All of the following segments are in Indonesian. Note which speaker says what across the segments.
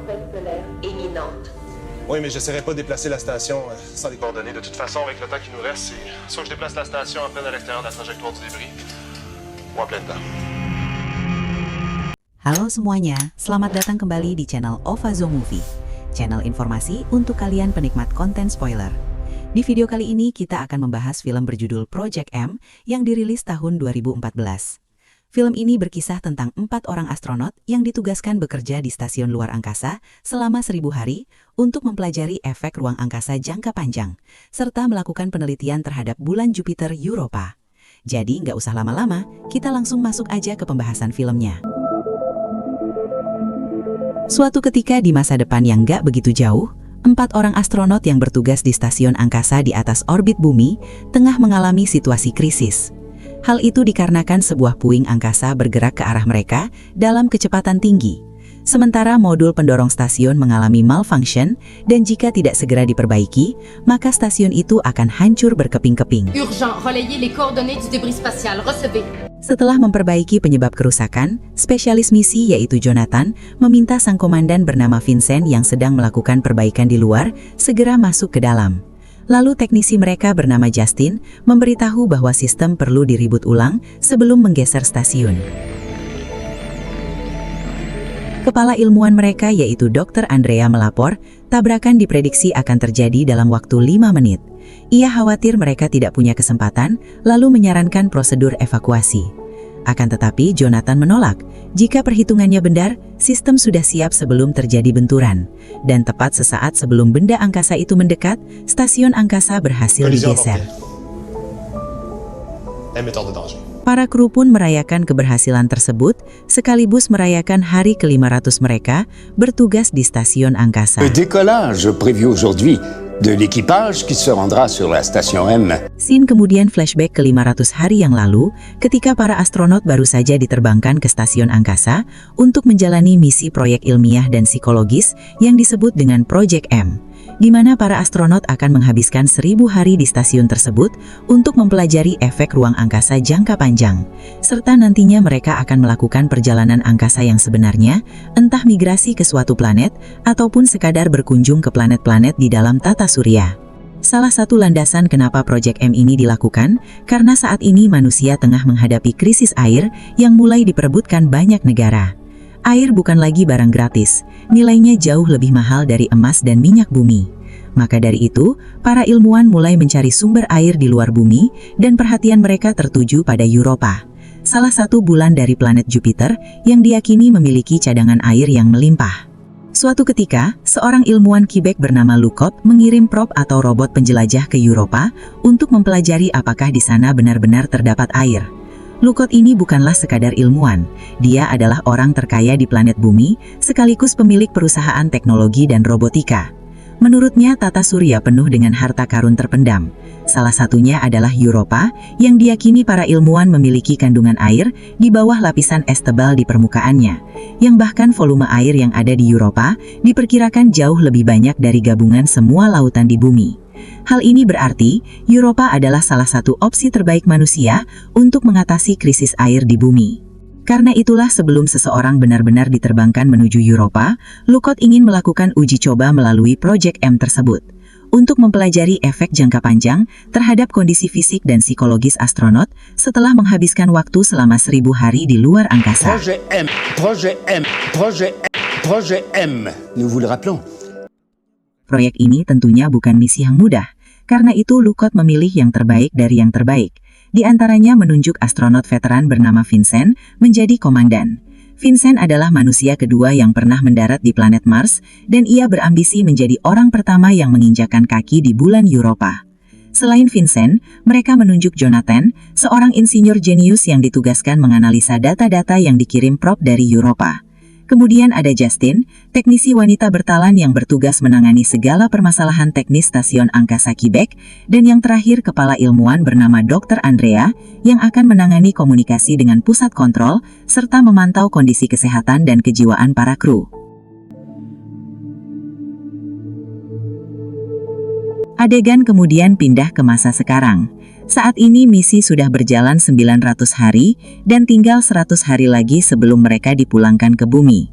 Speaker 1: tempête solaire imminente.
Speaker 2: Oui, mais j'essaierai pas de déplacer la station sans les coordonnées. De toute façon, avec le temps qui nous reste, c'est soit je déplace la station en pleine à l'extérieur de la trajectoire du débris, ou en plein dedans.
Speaker 3: Halo semuanya, selamat datang kembali di channel Ovazo Movie, channel informasi untuk kalian penikmat konten spoiler. Di video kali ini kita akan membahas film berjudul Project M yang dirilis tahun 2014. Film ini berkisah tentang 4 orang astronot yang ditugaskan bekerja di stasiun luar angkasa selama 1000 hari untuk mempelajari efek ruang angkasa jangka panjang, serta melakukan penelitian terhadap bulan Jupiter Europa. Jadi nggak usah lama-lama, kita langsung masuk aja ke pembahasan filmnya. Suatu ketika di masa depan yang nggak begitu jauh, 4 orang astronot yang bertugas di stasiun angkasa di atas orbit bumi tengah mengalami situasi krisis. Hal itu dikarenakan sebuah puing angkasa bergerak ke arah mereka dalam kecepatan tinggi. Sementara modul pendorong stasiun mengalami malfunction dan jika tidak segera diperbaiki, maka stasiun itu akan hancur berkeping-keping.
Speaker 1: Urgent, relayez les coordonnées du débris spatial, recevez.
Speaker 3: Setelah memperbaiki penyebab kerusakan, spesialis misi yaitu Jonathan meminta sang komandan bernama Vincent yang sedang melakukan perbaikan di luar segera masuk ke dalam. Lalu teknisi mereka bernama Justin memberitahu bahwa sistem perlu diribut ulang sebelum menggeser stasiun. Kepala ilmuwan mereka yaitu Dr. Andrea melapor, tabrakan diprediksi akan terjadi dalam waktu 5 menit. Ia khawatir mereka tidak punya kesempatan, lalu menyarankan prosedur evakuasi. Akan tetapi Jonathan menolak. Jika perhitungannya benar, sistem sudah siap sebelum terjadi benturan. Dan tepat sesaat sebelum benda angkasa itu mendekat, stasiun angkasa berhasil digeser. Para kru pun merayakan keberhasilan tersebut, sekaligus merayakan hari ke-500 mereka bertugas di stasiun angkasa.
Speaker 4: Le décollage prévu aujourd'hui de l'équipage qui se rendra sur la station M.
Speaker 3: Scene kemudian flashback ke 500 hari yang lalu, ketika para astronot baru saja diterbangkan ke stasiun angkasa untuk menjalani misi proyek ilmiah dan psikologis yang disebut dengan Project M, di mana para astronot akan menghabiskan 1000 hari di stasiun tersebut untuk mempelajari efek ruang angkasa jangka panjang, serta nantinya mereka akan melakukan perjalanan angkasa yang sebenarnya, entah migrasi ke suatu planet, ataupun sekadar berkunjung ke planet-planet di dalam tata surya. Salah satu landasan kenapa Project M ini dilakukan, karena saat ini manusia tengah menghadapi krisis air yang mulai diperebutkan banyak negara. Air bukan lagi barang gratis, nilainya jauh lebih mahal dari emas dan minyak bumi. Maka dari itu, para ilmuwan mulai mencari sumber air di luar bumi dan perhatian mereka tertuju pada Europa, salah satu bulan dari planet Jupiter yang diyakini memiliki cadangan air yang melimpah. Suatu ketika, seorang ilmuwan Quebec bernama Lukot mengirim probe atau robot penjelajah ke Europa untuk mempelajari apakah di sana benar-benar terdapat air. Lukot ini bukanlah sekadar ilmuwan, dia adalah orang terkaya di planet bumi, sekaligus pemilik perusahaan teknologi dan robotika. Menurutnya tata surya penuh dengan harta karun terpendam. Salah satunya adalah Europa, yang diyakini para ilmuwan memiliki kandungan air di bawah lapisan es tebal di permukaannya, yang bahkan volume air yang ada di Europa diperkirakan jauh lebih banyak dari gabungan semua lautan di bumi. Hal ini berarti, Europa adalah salah satu opsi terbaik manusia untuk mengatasi krisis air di bumi. Karena itulah sebelum seseorang benar-benar diterbangkan menuju Europa, Lukot ingin melakukan uji coba melalui Project M tersebut, untuk mempelajari efek jangka panjang terhadap kondisi fisik dan psikologis astronot setelah menghabiskan waktu selama 1000 hari di luar angkasa.
Speaker 4: Projet M, Projet M, Projet M, Projet M. Nous vous le rappelons.
Speaker 3: Proyek ini tentunya bukan misi yang mudah, karena itu Lukot memilih yang terbaik dari yang terbaik. Di antaranya menunjuk astronot veteran bernama Vincent menjadi komandan. Vincent adalah manusia kedua yang pernah mendarat di planet Mars, dan ia berambisi menjadi orang pertama yang menginjakan kaki di bulan Europa. Selain Vincent, mereka menunjuk Jonathan, seorang insinyur jenius yang ditugaskan menganalisa data-data yang dikirim probe dari Europa. Kemudian ada Justin, teknisi wanita bertalan yang bertugas menangani segala permasalahan teknis stasiun angkasa Quebec, dan yang terakhir kepala ilmuwan bernama Dr. Andrea, yang akan menangani komunikasi dengan pusat kontrol, serta memantau kondisi kesehatan dan kejiwaan para kru. Adegan kemudian pindah ke masa sekarang. Saat ini misi sudah berjalan 900 hari dan tinggal 100 hari lagi sebelum mereka dipulangkan ke bumi.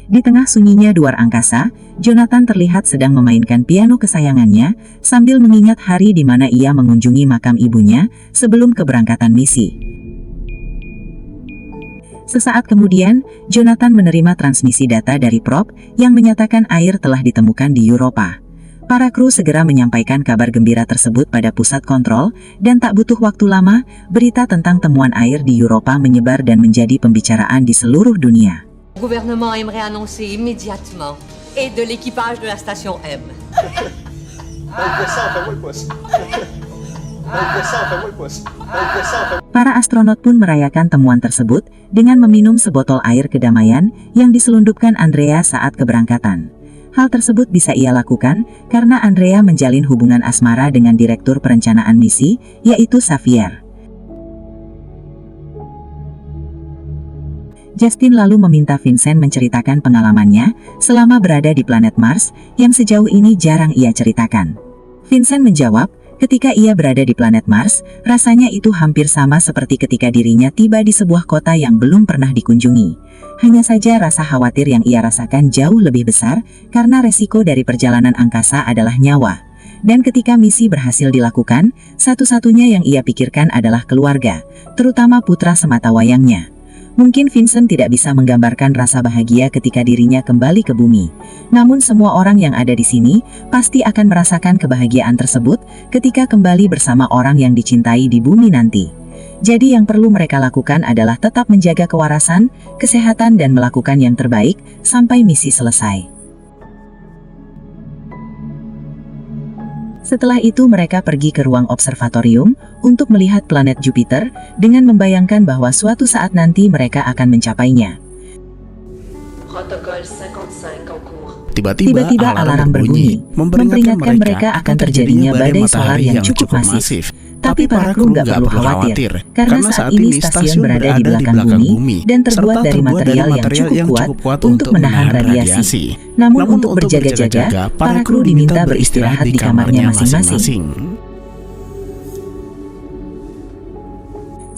Speaker 3: Di tengah sunyinya luar angkasa, Jonathan terlihat sedang memainkan piano kesayangannya sambil mengingat hari di mana ia mengunjungi makam ibunya sebelum keberangkatan misi. Sesaat kemudian, Jonathan menerima transmisi data dari Prop yang menyatakan air telah ditemukan di Eropa. Para kru segera menyampaikan kabar gembira tersebut pada pusat kontrol, dan tak butuh waktu lama, berita tentang temuan air di Eropa menyebar dan menjadi pembicaraan di seluruh dunia.
Speaker 5: Le gouvernement aimerait annoncer immédiatement et de l'équipage de la station M.
Speaker 3: Para astronot pun merayakan temuan tersebut dengan meminum sebotol air kedamaian yang diselundupkan Andrea saat keberangkatan. Hal tersebut bisa ia lakukan karena Andrea menjalin hubungan asmara dengan direktur perencanaan misi, yaitu Xavier. Justin lalu meminta Vincent menceritakan pengalamannya selama berada di planet Mars yang sejauh ini jarang ia ceritakan. Vincent menjawab, ketika ia berada di planet Mars, rasanya itu hampir sama seperti ketika dirinya tiba di sebuah kota yang belum pernah dikunjungi. Hanya saja rasa khawatir yang ia rasakan jauh lebih besar karena resiko dari perjalanan angkasa adalah nyawa. Dan ketika misi berhasil dilakukan, satu-satunya yang ia pikirkan adalah keluarga, terutama putra sematawayangnya. Mungkin Vincent tidak bisa menggambarkan rasa bahagia ketika dirinya kembali ke bumi. Namun semua orang yang ada di sini pasti akan merasakan kebahagiaan tersebut ketika kembali bersama orang yang dicintai di bumi nanti. Jadi yang perlu mereka lakukan adalah tetap menjaga kewarasan, kesehatan dan melakukan yang terbaik sampai misi selesai. Setelah itu mereka pergi ke ruang observatorium untuk melihat planet Jupiter dengan membayangkan bahwa suatu saat nanti mereka akan mencapainya.
Speaker 1: Protocole 55 en cours.
Speaker 6: Tiba-tiba alarm berbunyi, memperingatkan mereka akan terjadinya badai solar yang cukup masif. Tapi para kru nggak perlu khawatir, karena saat ini stasiun berada di belakang bumi dan terbuat dari material yang cukup kuat untuk menahan radiasi. Namun untuk berjaga-jaga, para kru diminta beristirahat di kamarnya masing-masing.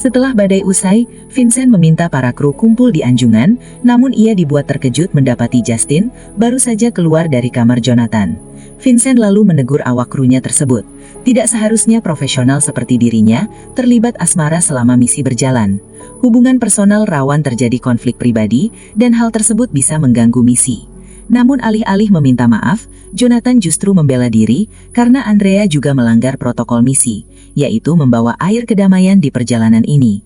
Speaker 3: Setelah badai usai, Vincent meminta para kru kumpul di anjungan, namun ia dibuat terkejut mendapati Justin baru saja keluar dari kamar Jonathan. Vincent lalu menegur awak krunya tersebut. Tidak seharusnya profesional seperti dirinya terlibat asmara selama misi berjalan. Hubungan personal rawan terjadi konflik pribadi dan hal tersebut bisa mengganggu misi. Namun alih-alih meminta maaf, Jonathan justru membela diri karena Andrea juga melanggar protokol misi, yaitu membawa air kedamaian di perjalanan ini.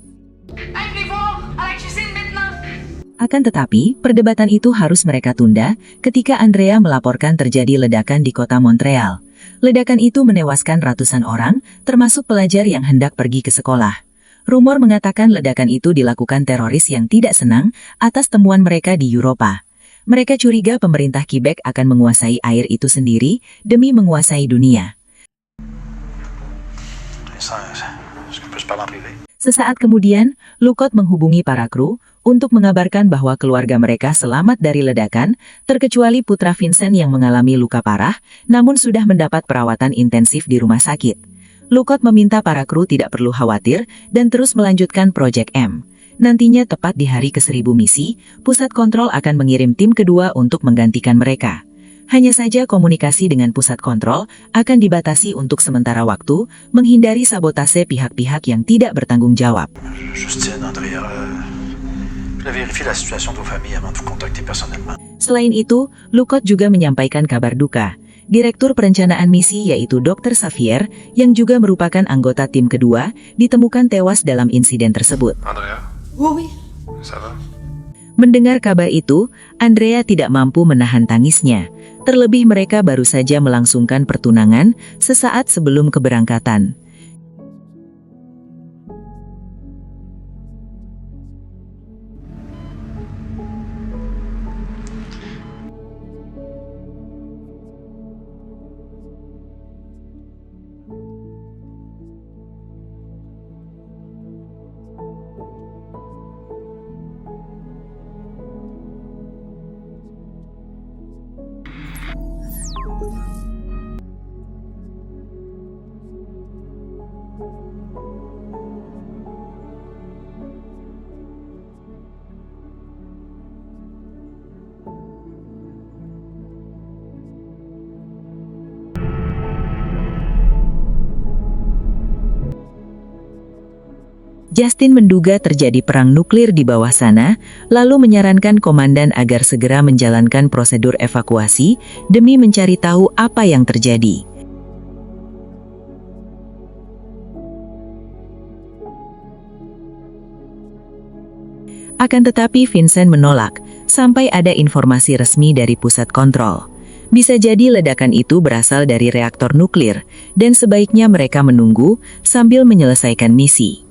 Speaker 3: Akan tetapi, perdebatan itu harus mereka tunda ketika Andrea melaporkan terjadi ledakan di kota Montreal. Ledakan itu menewaskan ratusan orang, termasuk pelajar yang hendak pergi ke sekolah. Rumor mengatakan ledakan itu dilakukan teroris yang tidak senang atas temuan mereka di Eropa. Mereka curiga pemerintah Quebec akan menguasai air itu sendiri demi menguasai dunia. Sesaat kemudian, Lukot menghubungi para kru untuk mengabarkan bahwa keluarga mereka selamat dari ledakan, terkecuali putra Vincent yang mengalami luka parah, namun sudah mendapat perawatan intensif di rumah sakit. Lukot meminta para kru tidak perlu khawatir dan terus melanjutkan Project M. Nantinya tepat di hari ke-1000 misi, pusat kontrol akan mengirim tim kedua untuk menggantikan mereka. Hanya saja komunikasi dengan pusat kontrol akan dibatasi untuk sementara waktu, menghindari sabotase pihak-pihak yang tidak bertanggung jawab. Selain itu, Lukot juga menyampaikan kabar duka. Direktur perencanaan misi yaitu Dr. Xavier, yang juga merupakan anggota tim kedua, ditemukan tewas dalam insiden tersebut.
Speaker 2: Andrea,
Speaker 5: Oui.
Speaker 2: ça va?
Speaker 3: Mendengar kabar itu, Andrea tidak mampu menahan tangisnya. Terlebih mereka baru saja melangsungkan pertunangan sesaat sebelum keberangkatan. Justin menduga terjadi perang nuklir di bawah sana, lalu menyarankan komandan agar segera menjalankan prosedur evakuasi demi mencari tahu apa yang terjadi. Akan tetapi Vincent menolak, sampai ada informasi resmi dari pusat kontrol. Bisa jadi ledakan itu berasal dari reaktor nuklir, dan sebaiknya mereka menunggu sambil menyelesaikan misi.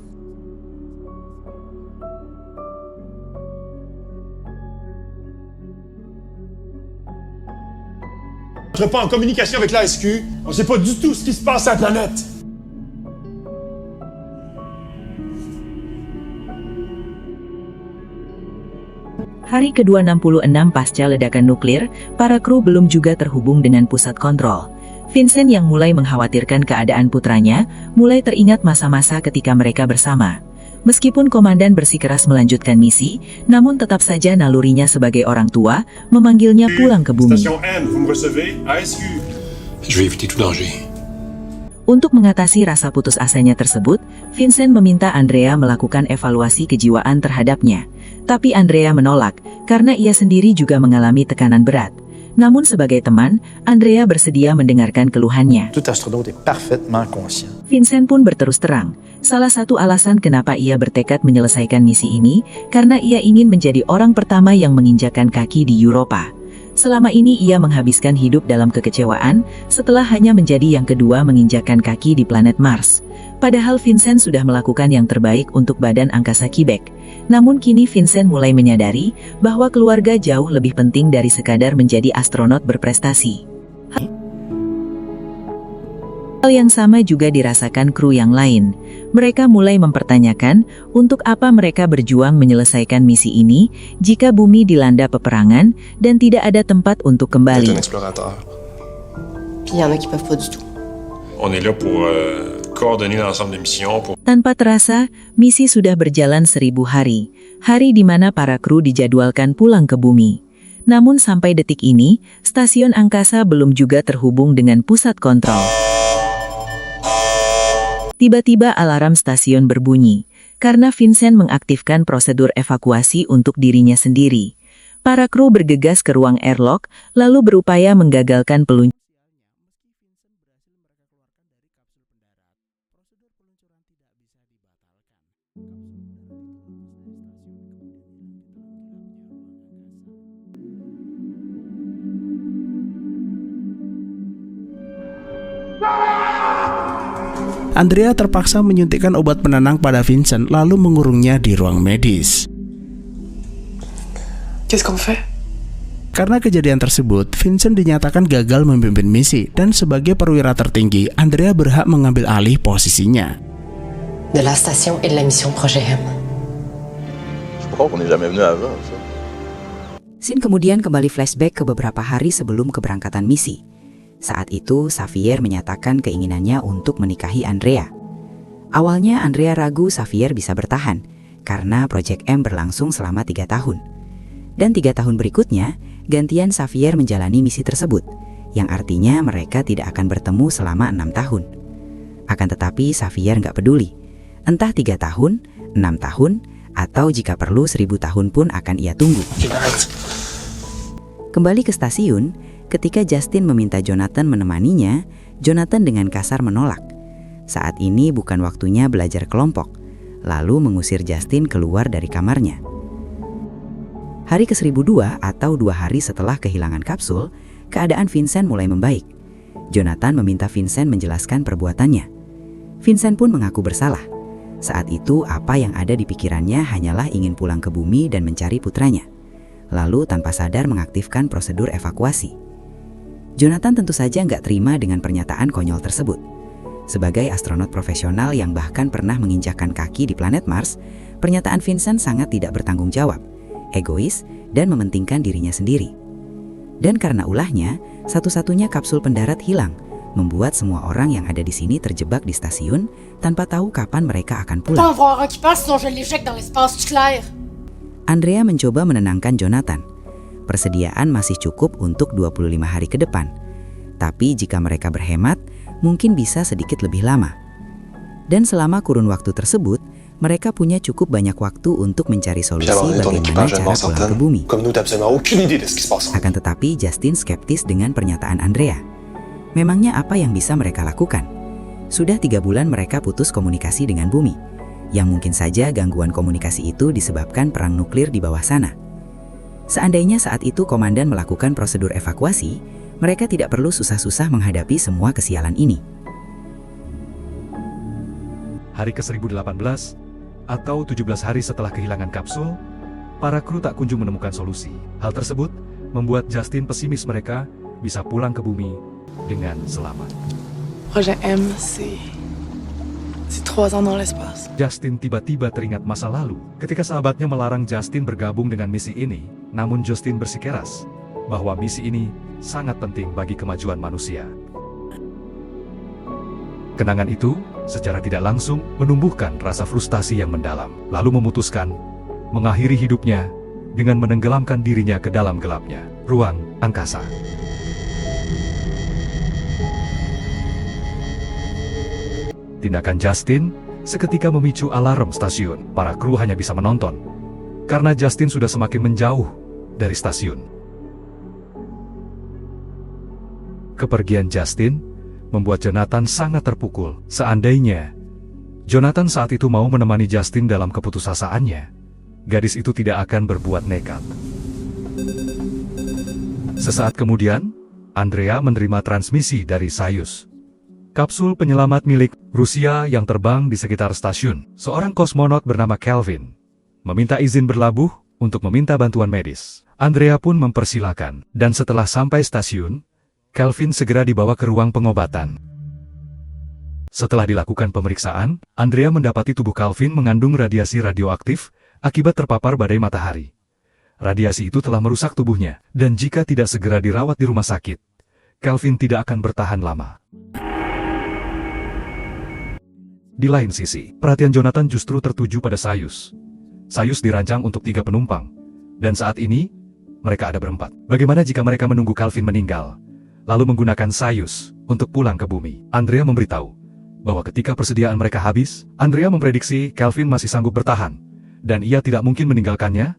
Speaker 2: On n'est pas en communication avec l'ASQ, on sait pas du tout ce qui se passe à la planète.
Speaker 3: Hari ke-266 pasca ledakan nuklir, para kru belum juga terhubung dengan pusat kontrol. Vincent yang mulai mengkhawatirkan keadaan putranya, mulai teringat masa-masa ketika mereka bersama. Meskipun komandan bersikeras melanjutkan misi, namun tetap saja nalurinya sebagai orang tua memanggilnya pulang ke bumi.
Speaker 2: Station N, vous me recevez? ASQ.
Speaker 7: Je vais éviter tout danger.
Speaker 3: Untuk mengatasi rasa putus asanya tersebut, Vincent meminta Andrea melakukan evaluasi kejiwaan terhadapnya. Tapi Andrea menolak, karena ia sendiri juga mengalami tekanan berat. Namun sebagai teman, Andrea bersedia mendengarkan keluhannya.
Speaker 8: Tout astronaute est parfaitement conscient.
Speaker 3: Vincent pun berterus terang, salah satu alasan kenapa ia bertekad menyelesaikan misi ini, karena ia ingin menjadi orang pertama yang menginjakkan kaki di Europa. Selama ini ia menghabiskan hidup dalam kekecewaan, setelah hanya menjadi yang kedua menginjakkan kaki di planet Mars. Padahal Vincent sudah melakukan yang terbaik untuk badan angkasa Quebec. Namun kini Vincent mulai menyadari bahwa keluarga jauh lebih penting dari sekadar menjadi astronot berprestasi. Hal yang sama juga dirasakan kru yang lain. Mereka mulai mempertanyakan untuk apa mereka berjuang menyelesaikan misi ini jika bumi dilanda peperangan dan tidak ada tempat untuk kembali.
Speaker 1: Puis il y en a qui peuvent pas du tout.
Speaker 7: On est là pour coordonner l'ensemble des missions.
Speaker 3: Tanpa terasa, misi sudah berjalan 1000 hari. Hari di mana para kru dijadwalkan pulang ke bumi. Namun sampai detik ini, stasiun angkasa belum juga terhubung dengan pusat kontrol. Tiba-tiba alarm stasiun berbunyi, karena Vincent mengaktifkan prosedur evakuasi untuk dirinya sendiri. Para kru bergegas ke ruang airlock, lalu berupaya menggagalkan peluncuran.
Speaker 6: Andrea terpaksa menyuntikkan obat penenang pada Vincent lalu mengurungnya di ruang medis.
Speaker 1: Qu'est-ce qu'on fait?
Speaker 6: Karena kejadian tersebut, Vincent dinyatakan gagal memimpin misi dan sebagai perwira tertinggi, Andrea berhak mengambil alih posisinya.
Speaker 1: De la station et de la mission Projet M.
Speaker 8: Je crois qu'on n'est jamais venu avant, ça.
Speaker 3: Scene kemudian kembali flashback ke beberapa hari sebelum keberangkatan misi. Saat itu, Xavier menyatakan keinginannya untuk menikahi Andrea. Awalnya Andrea ragu Xavier bisa bertahan, karena Project M berlangsung selama 3 tahun. Dan 3 tahun berikutnya, gantian Xavier menjalani misi tersebut, yang artinya mereka tidak akan bertemu selama 6 tahun. Akan tetapi Xavier nggak peduli, entah 3 tahun, 6 tahun, atau jika perlu 1000 tahun pun akan ia tunggu. Kembali ke stasiun, ketika Justin meminta Jonathan menemaninya, Jonathan dengan kasar menolak. Saat ini bukan waktunya belajar kelompok, lalu mengusir Justin keluar dari kamarnya. Hari ke-1002 atau 2 hari setelah kehilangan kapsul, keadaan Vincent mulai membaik. Jonathan meminta Vincent menjelaskan perbuatannya. Vincent pun mengaku bersalah. Saat itu apa yang ada di pikirannya hanyalah ingin pulang ke bumi dan mencari putranya. Lalu tanpa sadar mengaktifkan prosedur evakuasi. Jonathan tentu saja nggak terima dengan pernyataan konyol tersebut. Sebagai astronot profesional yang bahkan pernah menginjakkan kaki di planet Mars, pernyataan Vincent sangat tidak bertanggung jawab, egois, dan mementingkan dirinya sendiri. Dan karena ulahnya, satu-satunya kapsul pendarat hilang, membuat semua orang yang ada di sini terjebak di stasiun tanpa tahu kapan mereka akan pulang. Andrea mencoba menenangkan Jonathan. Persediaan masih cukup untuk 25 hari ke depan. Tapi jika mereka berhemat, mungkin bisa sedikit lebih lama. Dan selama kurun waktu tersebut, mereka punya cukup banyak waktu untuk mencari solusi bagaimana cara pulang ke bumi. Akan tetapi, Justin skeptis dengan pernyataan Andrea. Memangnya apa yang bisa mereka lakukan? Sudah 3 bulan mereka putus komunikasi dengan bumi. Yang mungkin saja gangguan komunikasi itu disebabkan perang nuklir di bawah sana. Seandainya saat itu komandan melakukan prosedur evakuasi, mereka tidak perlu susah-susah menghadapi semua kesialan ini.
Speaker 9: Hari ke-1018, atau 17 hari setelah kehilangan kapsul, para kru tak kunjung menemukan solusi. Hal tersebut membuat Justin pesimis mereka bisa pulang ke bumi dengan selamat.
Speaker 10: Projet M, c'est 3 ans dans l'espace.
Speaker 9: Justin tiba-tiba teringat masa lalu ketika sahabatnya melarang Justin bergabung dengan misi ini, namun Justin bersikeras bahwa misi ini sangat penting bagi kemajuan manusia. Kenangan itu secara tidak langsung menumbuhkan rasa frustasi yang mendalam, lalu memutuskan mengakhiri hidupnya dengan menenggelamkan dirinya ke dalam gelapnya ruang angkasa. Tindakan Justin seketika memicu alarm stasiun. Para kru hanya bisa menonton karena Justin sudah semakin menjauh dari stasiun. Kepergian Justin membuat Jonathan sangat terpukul. Seandainya Jonathan saat itu mau menemani Justin dalam keputusasaannya, gadis itu tidak akan berbuat nekat. Sesaat kemudian, Andrea menerima transmisi dari Soyuz, kapsul penyelamat milik Rusia yang terbang di sekitar stasiun. Seorang kosmonot bernama Kelvin meminta izin berlabuh untuk meminta bantuan medis. Andrea pun mempersilakan, dan setelah sampai stasiun, Kelvin segera dibawa ke ruang pengobatan. Setelah dilakukan pemeriksaan, Andrea mendapati tubuh Kelvin mengandung radiasi radioaktif akibat terpapar badai matahari. Radiasi itu telah merusak tubuhnya, dan jika tidak segera dirawat di rumah sakit, Kelvin tidak akan bertahan lama. Di lain sisi, perhatian Jonathan justru tertuju pada Soyuz. Soyuz dirancang untuk 3 penumpang, dan saat ini, mereka ada berempat. Bagaimana jika mereka menunggu Kelvin meninggal, lalu menggunakan Soyuz untuk pulang ke bumi? Andrea memberitahu bahwa ketika persediaan mereka habis, Andrea memprediksi Kelvin masih sanggup bertahan, dan ia tidak mungkin meninggalkannya.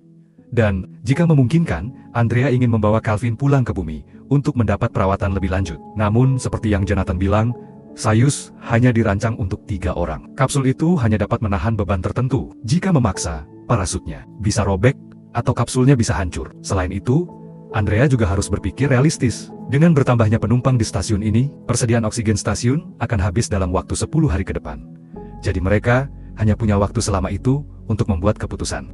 Speaker 9: Dan, jika memungkinkan, Andrea ingin membawa Kelvin pulang ke bumi untuk mendapat perawatan lebih lanjut. Namun, seperti yang Jonathan bilang, Soyuz hanya dirancang untuk 3 orang. Kapsul itu hanya dapat menahan beban tertentu. Jika memaksa, parasutnya bisa robek atau kapsulnya bisa hancur. Selain itu, Andrea juga harus berpikir realistis. Dengan bertambahnya penumpang di stasiun ini, persediaan oksigen stasiun akan habis dalam waktu 10 hari ke depan. Jadi mereka hanya punya waktu selama itu untuk membuat keputusan.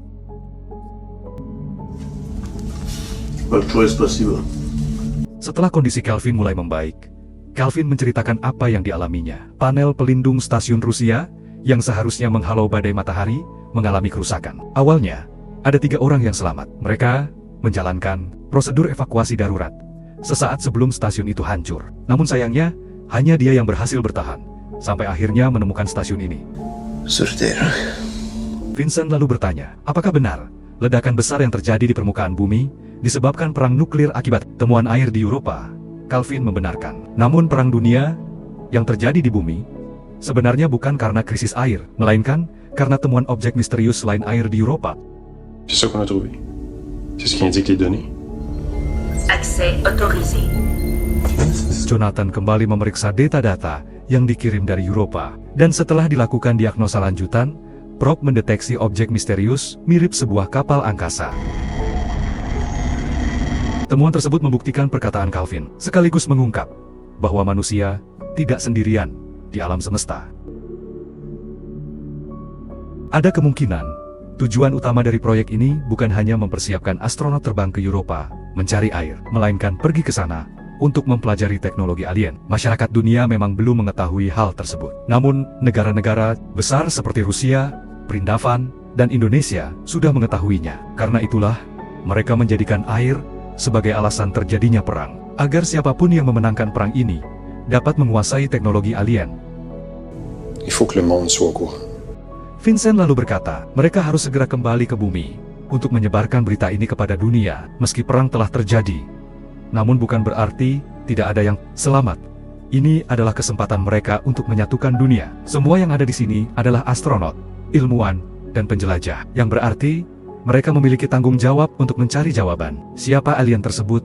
Speaker 9: Setelah kondisi Kelvin mulai membaik, Kelvin menceritakan apa yang dialaminya. Panel pelindung stasiun Rusia yang seharusnya menghalau badai matahari mengalami kerusakan. Awalnya, ada 3 orang yang selamat. Mereka menjalankan prosedur evakuasi darurat sesaat sebelum stasiun itu hancur. Namun sayangnya, hanya dia yang berhasil bertahan sampai akhirnya menemukan stasiun ini. Vincent lalu bertanya, apakah benar ledakan besar yang terjadi di permukaan bumi disebabkan perang nuklir akibat temuan air di Eropa? Kelvin membenarkan. Namun perang dunia yang terjadi di bumi sebenarnya bukan karena krisis air, melainkan karena temuan objek misterius selain air di Eropa.
Speaker 7: C'est ça qu'on a trouvé. C'est ce qui indique les données.
Speaker 5: Accès autorisé.
Speaker 9: Jonathan kembali memeriksa data-data yang dikirim dari Eropa, dan setelah dilakukan diagnosa lanjutan, probe mendeteksi objek misterius mirip sebuah kapal angkasa. Temuan tersebut membuktikan perkataan Kelvin, sekaligus mengungkap bahwa manusia tidak sendirian di alam semesta. Ada kemungkinan tujuan utama dari proyek ini bukan hanya mempersiapkan astronot terbang ke Eropa mencari air, melainkan pergi ke sana untuk mempelajari teknologi alien. Masyarakat dunia memang belum mengetahui hal tersebut. Namun, negara-negara besar seperti Rusia, Perindavan, dan Indonesia sudah mengetahuinya. Karena itulah, mereka menjadikan air sebagai alasan terjadinya perang, agar siapapun yang memenangkan perang ini dapat menguasai teknologi alien.
Speaker 7: Il faut que le monde soit au courant.
Speaker 9: Vincent lalu berkata, mereka harus segera kembali ke bumi untuk menyebarkan berita ini kepada dunia, meski perang telah terjadi. Namun bukan berarti tidak ada yang selamat. Ini adalah kesempatan mereka untuk menyatukan dunia. Semua yang ada di sini adalah astronot, ilmuwan, dan penjelajah. Yang berarti, mereka memiliki tanggung jawab untuk mencari jawaban. Siapa alien tersebut?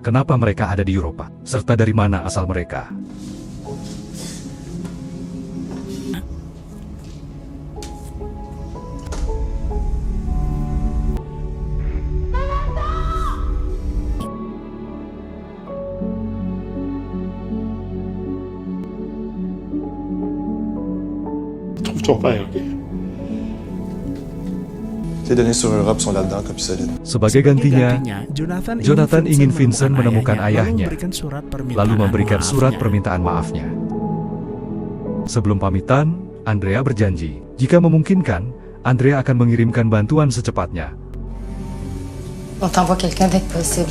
Speaker 9: Kenapa mereka ada di Eropa? Serta dari mana asal mereka?
Speaker 7: Ton père, ok.
Speaker 2: Tes données sur Europe sont là-dedans, copie solide.
Speaker 9: Sebagai gantinya, Jonathan ingin Vincent menemukan ayahnya, lalu memberikan surat permintaan maafnya. Sebelum pamitan, Andrea berjanji, jika memungkinkan, Andrea akan mengirimkan bantuan secepatnya.
Speaker 1: On t'envoie quelqu'un dès que possible.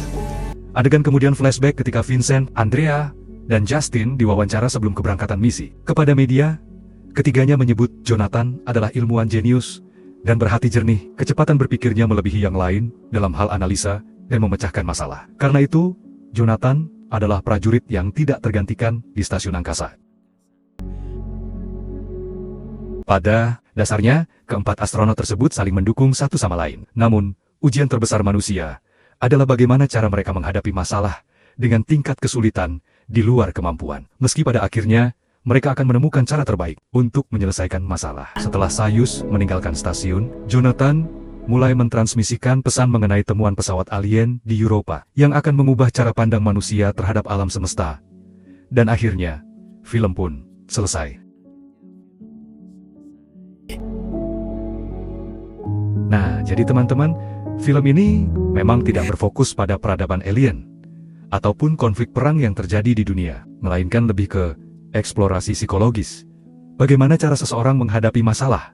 Speaker 9: Adegan kemudian flashback ketika Vincent, Andrea, dan Justin diwawancara sebelum keberangkatan misi. Kepada media, ketiganya menyebut Jonathan adalah ilmuwan jenius dan berhati jernih. Kecepatan berpikirnya melebihi yang lain dalam hal analisa dan memecahkan masalah. Karena itu, Jonathan adalah prajurit yang tidak tergantikan di stasiun angkasa. Pada dasarnya, keempat astronot tersebut saling mendukung satu sama lain. Namun, ujian terbesar manusia adalah bagaimana cara mereka menghadapi masalah dengan tingkat kesulitan di luar kemampuan. Meski pada akhirnya, mereka akan menemukan cara terbaik untuk menyelesaikan masalah. Setelah Soyuz meninggalkan stasiun, Jonathan mulai mentransmisikan pesan mengenai temuan pesawat alien di Eropa yang akan mengubah cara pandang manusia terhadap alam semesta. Dan akhirnya, film pun selesai. Nah, jadi teman-teman, film ini memang tidak berfokus pada peradaban alien ataupun konflik perang yang terjadi di dunia, melainkan lebih ke eksplorasi psikologis. Bagaimana cara seseorang menghadapi masalah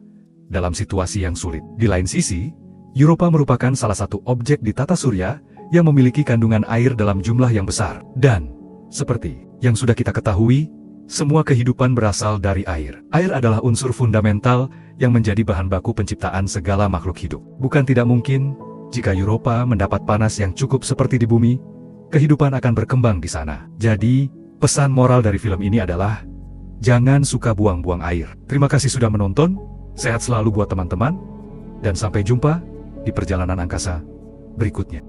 Speaker 9: dalam situasi yang sulit. Di lain sisi, Eropa merupakan salah satu objek di tata surya yang memiliki kandungan air dalam jumlah yang besar. Dan, seperti yang sudah kita ketahui, semua kehidupan berasal dari air. Air adalah unsur fundamental yang menjadi bahan baku penciptaan segala makhluk hidup. Bukan tidak mungkin, jika Eropa mendapat panas yang cukup seperti di bumi, kehidupan akan berkembang di sana. Jadi, pesan moral dari film ini adalah, jangan suka buang-buang air. Terima kasih sudah menonton, sehat selalu buat teman-teman, dan sampai jumpa di perjalanan angkasa berikutnya.